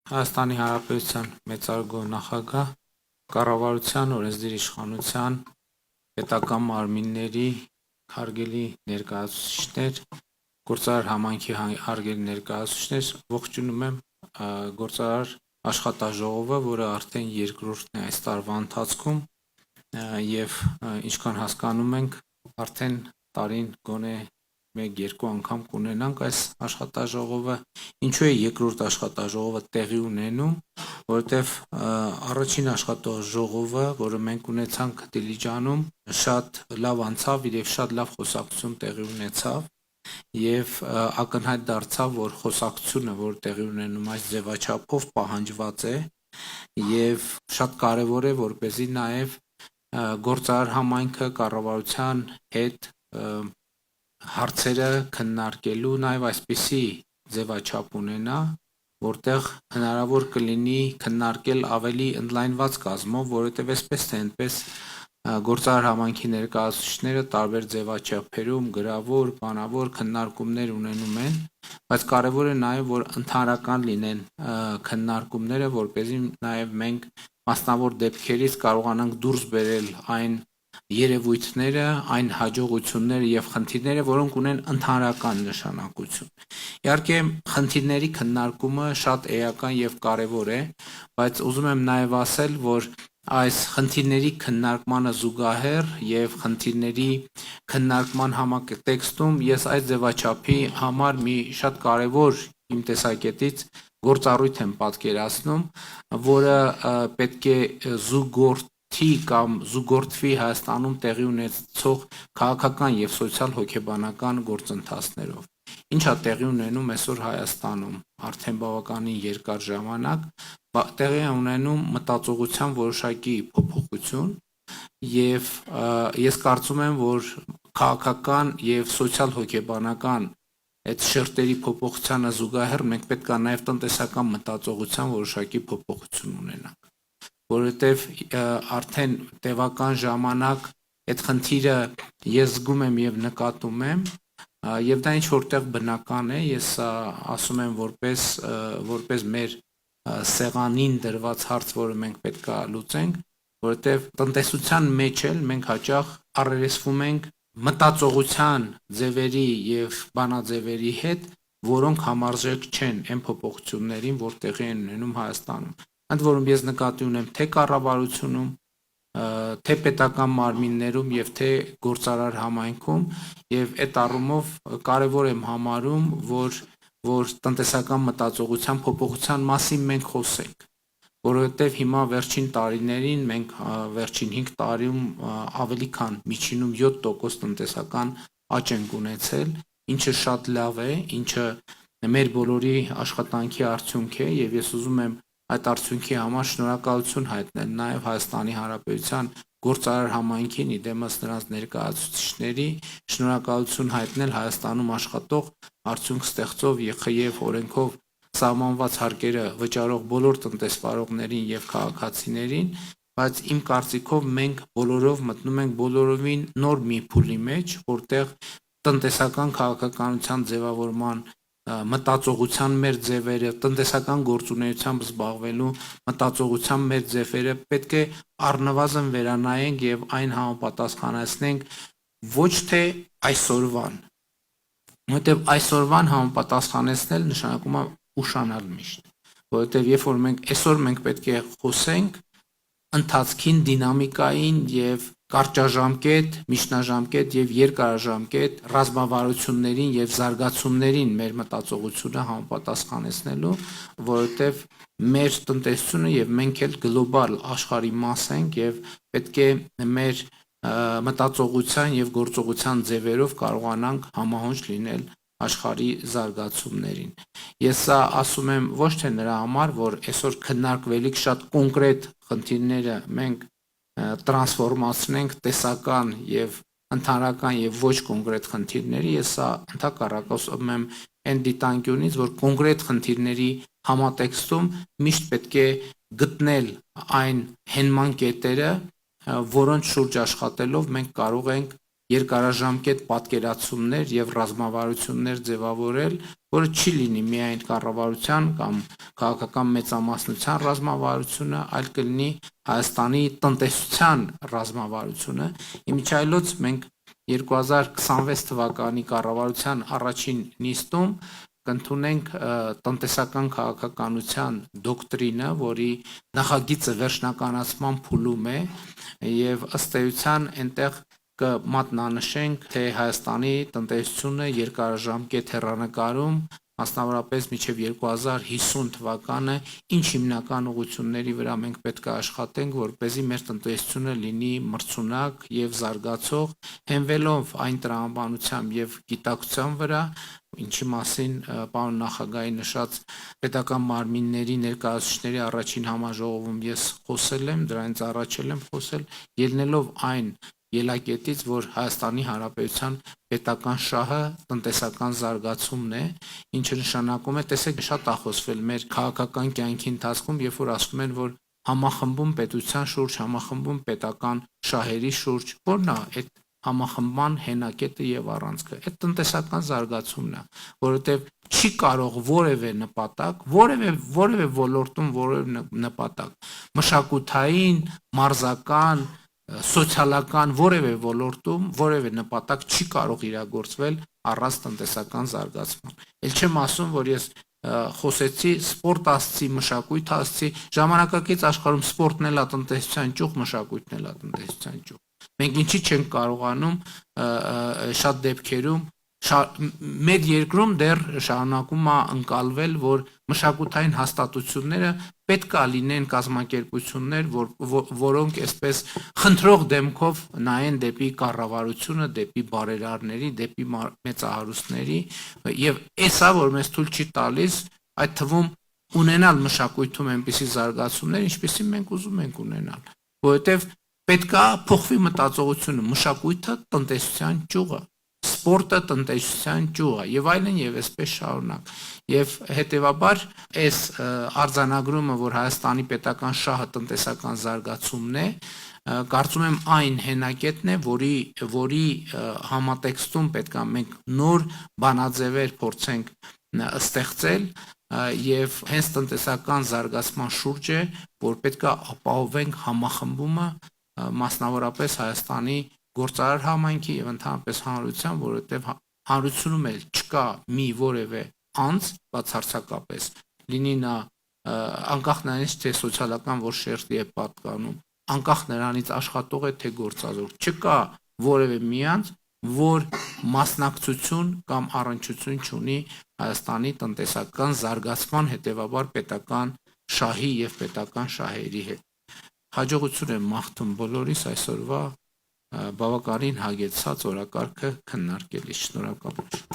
Հայաստանի Հանրապետության մեծարգո նախագահ, կառավարության, օրենսդիր իշխանության, պետական մարմինների հարգելի ներկայացուցիչներ, գործարար համայնքի հարգելի ներկայացուցիչներ, ողջունում եմ գործարար աշխատաժողովը, որը արդեն երկրորդն է այս տարվա ընթացքում եւ ինչքան հասկանում ենք, արդեն տարին գոնե 1-2 անգամ կունենանք այս աշխատաժողովը։ Ինչու է երկրորդ աշխատաժողովը տեղի ունենում, որովհետև առաջին աշխատաժողովը, որը մենք ունեցանք Դիլիջանում, շատ լավ անցավ եւ շատ լավ խոսակցություն տեղի ունեցավ եւ ակնհայտ դարձավ, որ խոսակցությունը, որ տեղի ունենում այս ձևաչափով պահանջված է եւ շատ կարեւոր է, որպեսզի նաեւ գործարար համայնքը կառավարության հետ հարցերը քննարկելու նաև այսպիսի ձևաչափ ունենա, որտեղ հնարավոր կլինի քննարկել ավելի ընդլայնված կազմով, որովհետև այսպես թե այնպես գործարար համայնքի ներկայացուցիչները տարբեր ձևաչափերում գրավոր, բանավոր քննարկումներ ունենում են, բայց կարևոր է նաև որ ընդհանրական լինեն քննարկումները, որպեսզի նաև մենք մասնավոր դեպքերից կարողանանք դուրս բերել այն երևույթները, այն հաջողությունները եւ խնդիրները, որոնք ունեն ընդհանրական նշանակություն։ Իհարկե, խնդիրների քննարկումը շատ էական եւ կարեւոր է, բայց ուզում եմ նաեւ ասել, որ այս խնդիրների քննարկմանը զուգահեռ եւ խնդիրների քննարկման համատեքստում ես այս ձևաչափի համար մի շատ կարեւոր իմ տեսակետից գործառույթ եմ պատկերացնում, որը պետք է զուգորդի կամ զուգորդվի Հայաստանում տեղի ունեցող քաղաքական եւ սոցիալ-հոգեբանական գործընթացներով։ Ինչա տեղի ունենում այսօր Հայաստանում արդեն բավականին երկար ժամանակ, տեղի է ունենում մտածողության որոշակի փոփոխություն եւ ես կարծում եմ, որ քաղաքական եւ սոցիալ-հոգեբանական այդ շերտերի փոփոխությանը զուգահեռ մենք պետք է նաեւ տնտեսական մտածողության որոշակի փոփոխություն ունենանք, որովհետեւ արդեն տևական ժամանակ այդ խնդիրը ես զգում եմ եւ նկատում եմ եւ դա ինչ որտեղ բնական է, ես ասում եմ որպես մեր սեղանին դրված հարց, որը մենք պետք է լուծենք, որովհետեւ տնտեսության մեջ էլ մենք հաճախ առերեսվում ենք մտածողության ձևերի եւ բանաձևերի հետ, որոնք համարժեք չեն այն փոփոխություններին, որ տեղի են ունենում Հայաստանում։ Ընդ որում ես նկատի ունեմ թե կառավարությունում, թե պետական մարմիններում եւ թե գործարար համայնքում եւ այդ առումով կարեւոր եմ համարում, որ տնտեսական մտածողության փոփոխության մասին մենք խոսենք, որովհետեւ հիմա վերջին տարիներին մենք վերջին 5 տարիում ավելի քան միջինում 7% տնտեսական աճ ենք ունեցել, ինչը շատ լավ է, ինչը մեր բոլորի աշխատանքի արդյունք է եւ ես ուզում եմ այդ արդյունքի համար շնորհակալություն հայտնել նաեւ Հայաստանի Հանրապետության գործարար համայնքին, իդեմս նրանց ներկայացուցիչների, շնորհակալություն հայտնել Հայաստանում աշխատող արդյունք ստեղծող ԵԽԵ օրենքով սահմանված հարկերը վճարող բոլոր տնտեսվարողներին եւ քաղաքացիներին, բայց իմ կարծիքով մենք բոլորով մտնում ենք բոլորովին նոր մի փուլի մեջ, որտեղ տնտեսական քաղաքականության ձևավորման մտածողության մեր ձևերը, տնտեսական գործունեությամբ զբաղվելու մտածողության մեր ձևերը պետք է առնվազն վերանայենք եւ այն համապատասխանեցնենք ոչ թե այսօրվան, որովհետեւ այսօրվան համապատասխանեցնել նշանակում է ուշանալ միշտ, որովհետեւ երբ որ մենք պետք է խոսենք ընթացքին, դինամիկային եւ կարճաժամկետ, միջնաժամկետ եւ երկարաժամկետ ռազմավարություններին եւ զարգացումներին մեր մտածողությունը համապատասխանեցնելու, որովհետեւ մեր տնտեսությունը եւ մենք էլ գլոբալ աշխարհի մաս ենք եւ պետք է մեր մտածողության եւ գործողության ձևերով կարողանանք համահունչ լինել աշխարհի զարգացումներին։ Ես սա ասում եմ ոչ թե նրա համար, որ այսօր քննարկվելիք շատ կոնկրետ խնդիրները մենք տրանսֆորմացնենք տեսական եւ ընդհանրական եւ ոչ կոնկրետ խնդիրների, ես սա ընդհակառակը ասում եմ այն դիտանկյունից, որ կոնկրետ խնդիրների համատեքստում միշտ պետք է գտնել այն հենման կետերը, որոնց շուրջ աշխատելով մենք կարող ենք երկարաժամկետ պատկերացումներ եւ ռազմավարություններ ձևավորել, որը չի լինի միայն կառավարության կամ քաղաքական մեծամասնության ռազմավարությունը, այլ կլինի Հայաստանի տնտեսության ռազմավարությունը։ Իմիջիայլոց մենք 2026 թվականի կառավարության առաջին նիստում կընդունենք տնտեսական քաղաքականության դոկտրինը, որի նախագիծը վերջնականացման փուլում է, եւ ըստ էության այնտեղ կմատնանշենք, թե Հայաստանի տնտեսությունը երկարաժամկետ հեռանկարում, մասնավորապես մինչև 2050 թվականը, ինչ հիմնական ուղղությունների վրա մենք պետք է աշխատենք, որպեսզի մեր տնտեսությունը լինի մրցունակ եւ զարգացող, հենվելով այն տրամաբանությամբ եւ գիտակցության վրա, ինչի մասին պարոն նախագահի նշած պետական մարմինների ներկայացուցիչների առաջին համաժողովում ես խոսել եմ, դրանից առաջ եմ խոսել, ելնելով այն ելակետից, որ Հայաստանի Հանրապետության պետական շահը տնտեսական զարգացումն է, ինչը նշանակում է, տեսեք, շատ է խոսվել մեր քաղաքական կյանքի ընթացքում, երբ որ ասում են, որ համախմբում պետության շուրջ, համախմբում պետական շահերի շուրջ, որն է այդ համախմբման հենակետը եւ առանցքը, այդ տնտեսական զարգացումն է, որովհետեւ չի կարող որևէ նպատակ, որևէ ոլորտում որևէ նպատակ, մշակութային, մարզական, սոցիալական որևէ ոլորտում որևէ նպատակ չի կարող իրագործվել առանց տնտեսական զարգացման։ Էլ չեմ ասում, որ ես խոսեցի սպորտ ասցի, մշակույթ ասցի, ժամանակակից աշխարհում սպորտն էլ է տնտեսության ճյուղ, մշակույթն էլ է տնտեսության ճյուղ։ Մենք ինչի չենք կարողանում շատ դեպքերում մեր երկրում դեռ շարունակում է ընկալվել, որ մշակութային հաստատությունները պետք է լինեն կազմակերպություններ, որոնք այսպես խնդրող դեմքով նայեն դեպի կառավարությունը, դեպի բարերարների, դեպի մեծահարուստների, եւ էսա որ մեզ թույլ չի տալիս այդ թվում ունենալ մշակույթում այնպիսի զարգացումներ, ինչպիսին մենք ուզում ենք ունենալ, որովհետեւ պետք է փոխվի մտածողությունը, մշակույթը տնտեսության ճյուղը, սպորտը տնտեսության ճյուղը եւ այլն եւ այսպես շարունակ։ Եվ հետեւաբար այս արձանագրումը, որ Հայաստանի պետական շահը տնտեսական զարգացումն է, կարծում եմ այն հենակետն է, որի համատեքստում պետք է մենք նոր բանաձևեր փորձենք ստեղծել եւ հենց տնտեսական զարգացման շուրջ է, որ պետք է ապահովենք համախմբումը մասնավորապես Հայաստանի գործարար համայնքի եւ ընդհանրապես հանրության, որովհետեւ հանրությունում էլ չկա մի որևէ անձ բացարձակապես լինի նա անկախ նրանից թե սոցիալական որ շերտի է պատկանում, անկախ նրանից աշխատող է թե գործազուրկ, չկա որևէ մի անձ, որ մասնակցություն կամ առնչություն չունի Հայաստանի տնտեսական զարգացման, հետեւաբար պետական շահի եւ պետական շահերի հետ։ Հաջողություն եմ մաղթում բոլորիս այսօրվա բավականին հագեցած օրակարգը քննարկելիս։ Շնորհակալություն։